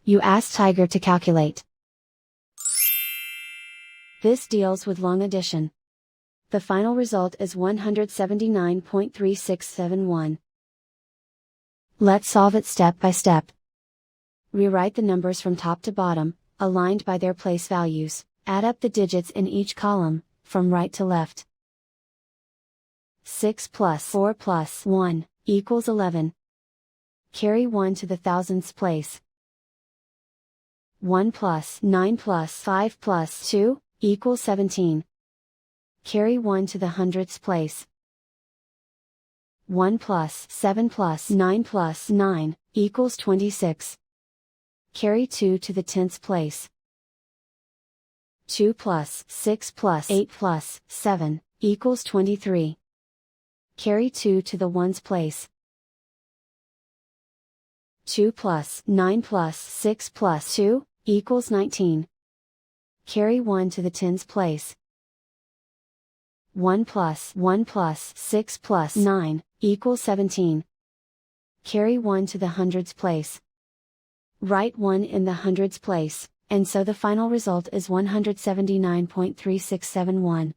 You ask Tiger to calculate. This deals with long addition. The final result is 179.3671. Let's solve it step by step. Rewrite the numbers from top to bottom, aligned by their place values. Add up the digits in each column, from right to left. 6 plus 4 plus 1 equals 11. Carry 1 to the thousandths place. 1 plus 9 plus 5 plus 2 equals 17. Carry 1 to the hundredths place. 1 plus 7 plus 9 plus 9 equals 26. Carry 2 to the tenths place. 2 plus 6 plus 8 plus 7 equals 23. Carry 2 to the ones place. 2 plus 9 plus 6 plus 2 equals 19. Carry 1 to the tens place. 1 plus 6 plus 9 equals 17. Carry 1 to the hundreds place. Write 1 in the hundreds place, and so the final result is 179.3671.